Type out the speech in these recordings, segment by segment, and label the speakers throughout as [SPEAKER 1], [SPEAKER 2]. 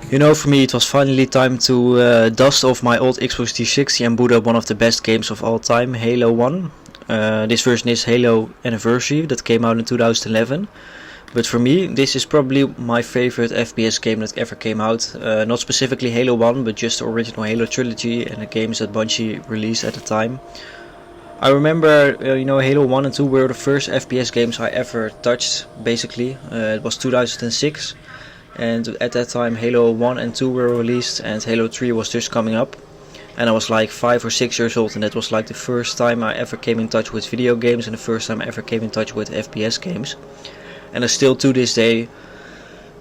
[SPEAKER 1] You know, for me it was finally time to dust off my old Xbox 360 and boot up one of the best games of all time, Halo 1. This version is Halo Anniversary that came out in 2011. But for me, this is probably my favorite FPS game that ever came out. Not specifically Halo 1, but just the original Halo trilogy and the games that Bungie released at the time. I remember, Halo 1 and 2 were the first FPS games I ever touched, basically. It was 2006, and at that time Halo 1 and 2 were released, and Halo 3 was just coming up. And I was like 5 or 6 years old, and that was like the first time I ever came in touch with video games and the first time I ever came in touch with FPS games. And I still to this day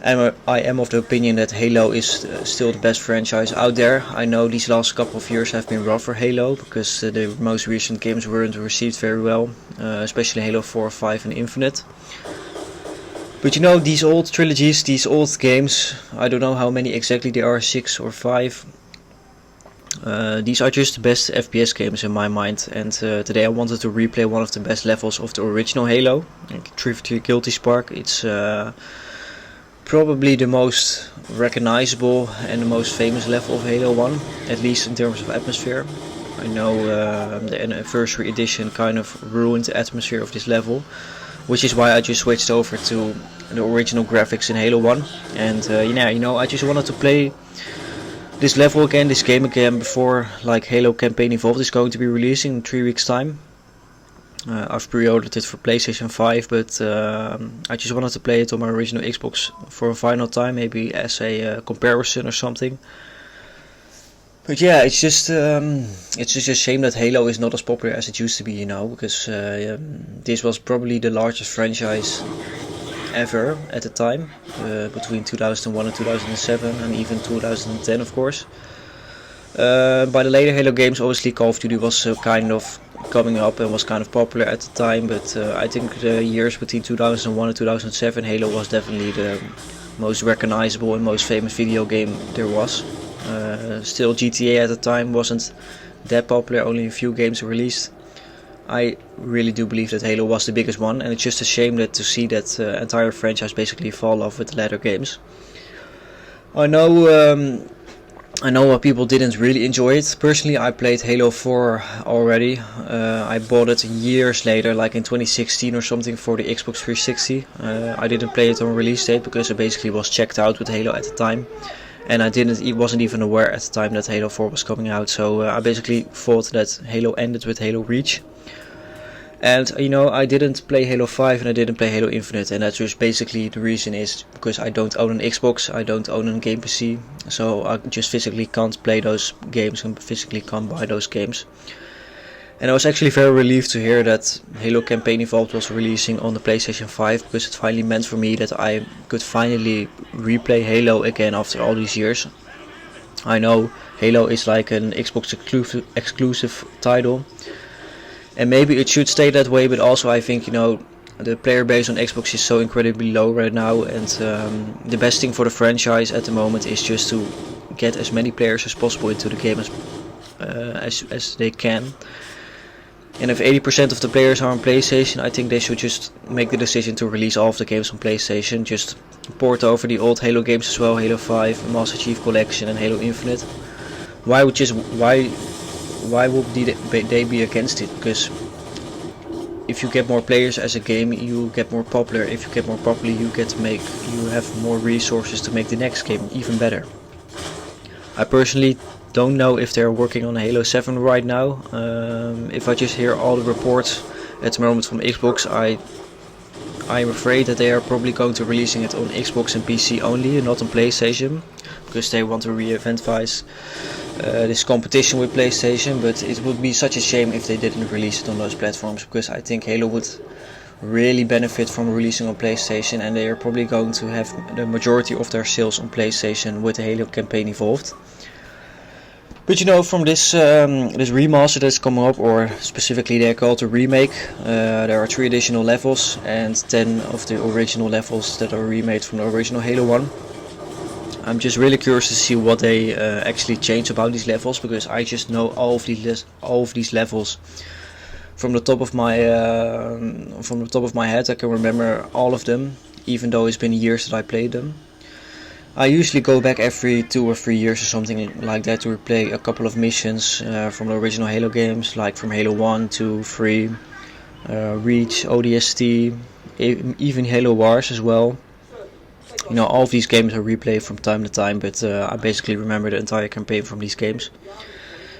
[SPEAKER 1] I am of the opinion that Halo is still the best franchise out there. I know these last couple of years have been rough for Halo because the most recent games weren't received very well, especially Halo 4, 5 and Infinite. But you know, these old trilogies, these old games, I don't know how many exactly there are, 6 or 5. These are just the best FPS games in my mind, and today I wanted to replay one of the best levels of the original Halo, like 343 Guilty Spark. It's probably the most recognizable and the most famous level of Halo 1, at least in terms of atmosphere. I know the Anniversary Edition kind of ruined the atmosphere of this level, which is why I just switched over to the original graphics in Halo 1. And I just wanted to play this level again, this game again, before like Halo Campaign Evolved is going to be releasing in 3 weeks time. I've pre-ordered it for PlayStation 5, but I just wanted to play it on my original Xbox for a final time, maybe as a comparison or something. But yeah, it's just a shame that Halo is not as popular as it used to be, because this was probably the largest franchise ever at the time, between 2001 and 2007, and even 2010, of course. By the later Halo games, obviously Call of Duty was kind of coming up and was kind of popular at the time, but I think the years between 2001 and 2007, Halo was definitely the most recognizable and most famous video game there was. Still, GTA at the time wasn't that popular, only a few games were released. I really do believe that Halo was the biggest one, and it's just a shame to see that entire franchise basically fall off with the later games. I know what people didn't really enjoy it. Personally, I played Halo 4 already. I bought it years later, like in 2016 or something, for the Xbox 360. I didn't play it on release date because I basically was checked out with Halo at the time. And I wasn't even aware at the time that Halo 4 was coming out. So I basically thought that Halo ended with Halo Reach. And I didn't play Halo 5 and I didn't play Halo Infinite, and that's just basically the reason is because I don't own an Xbox, I don't own a game PC, so I just physically can't play those games and physically can't buy those games. And I was actually very relieved to hear that Halo Campaign Evolved was releasing on the PlayStation 5, because it finally meant for me that I could finally replay Halo again after all these years. I know Halo is like an Xbox exclusive title, and maybe it should stay that way, but also I think, the player base on Xbox is so incredibly low right now, and the best thing for the franchise at the moment is just to get as many players as possible into the game as they can. And if 80% of the players are on PlayStation, I think they should just make the decision to release all of the games on PlayStation, just port over the old Halo games as well, Halo 5, Master Chief Collection and Halo Infinite. Why would they be against it? Because if you get more players as a game, you get more popular. If you get more popular, you have more resources to make the next game even better. I personally don't know if they're working on Halo 7 right now. If I just hear all the reports at the moment from Xbox, I'm afraid that they are probably going to releasing it on Xbox and PC only, and not on PlayStation, because they want to re-eventize this competition with PlayStation. But it would be such a shame if they didn't release it on those platforms, because I think Halo would really benefit from releasing on PlayStation, and they are probably going to have the majority of their sales on PlayStation with the Halo Campaign Evolved. But from this remaster that's coming up, or specifically they're called a remake, there are 3 additional levels and 10 of the original levels that are remade from the original Halo 1. I'm just really curious to see what they actually change about these levels, because I just know all of these levels from the top of my head. I can remember all of them, even though it's been years that I played them. I usually go back every 2 or 3 years or something like that to replay a couple of missions from the original Halo games, like from Halo 1, 2, 3, Reach, ODST, even Halo Wars as well. You know, all of these games I replay from time to time, but I basically remember the entire campaign from these games.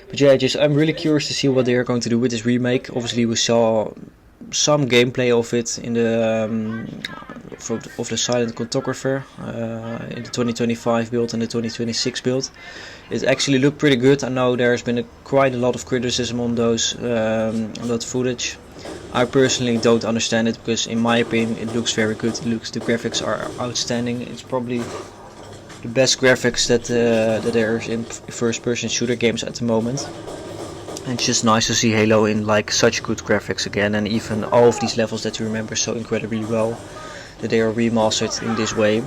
[SPEAKER 1] But yeah, I'm really curious to see what they are going to do with this remake. Obviously, we saw some gameplay of it in the of the Silent Cartographer in the 2025 build and the 2026 build. It actually looked pretty good. I know there's been quite a lot of criticism on on that footage. I personally don't understand it because, in my opinion, it looks very good. The graphics are outstanding. It's probably the best graphics that there is in first-person shooter games at the moment. And it's just nice to see Halo in like such good graphics again, and even all of these levels that you remember so incredibly well, that they are remastered in this way.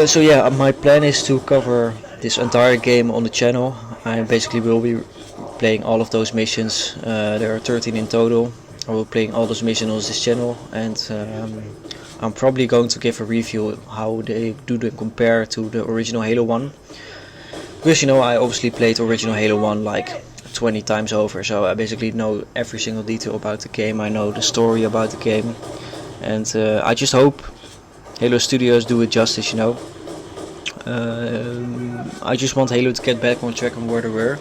[SPEAKER 1] So yeah, my plan is to cover this entire game on the channel. I basically will be playing all of those missions. There are 13 in total. I will be playing all those missions on this channel, and I'm probably going to give a review how they do them compare to the original Halo 1. Because, you know, I obviously played original Halo 1 like 20 times over, so I basically know every single detail about the game. I know the story about the game, and I just hope Halo Studios do it justice, you know. I just want Halo to get back on track on where they were.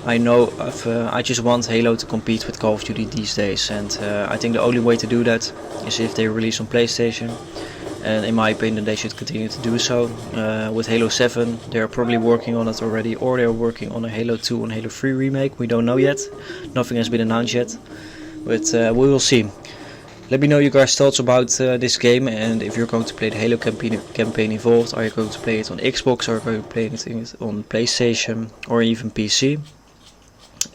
[SPEAKER 1] I just want Halo to compete with Call of Duty these days, and I think the only way to do that is if they release on PlayStation. And in my opinion, they should continue to do so. With Halo 7, they're probably working on it already, or they're working on a Halo 2 and Halo 3 remake. We don't know yet. Nothing has been announced yet, but we will see. Let me know your guys' thoughts about this game, and if you're going to play the Halo campaign Evolved. Are you going to play it on Xbox, or are you going to play it on PlayStation, or even PC?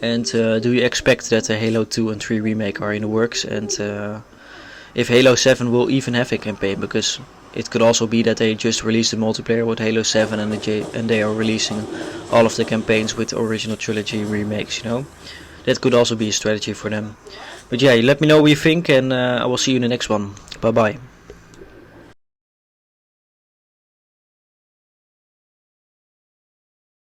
[SPEAKER 1] And do you expect that the Halo 2 and 3 remake are in the works? And if Halo 7 will even have a campaign, because it could also be that they just released the multiplayer with Halo 7 and they are releasing all of the campaigns with the original trilogy remakes, you know. That could also be a strategy for them. But yeah, let me know what you think, and I will see you in the next one. Bye bye.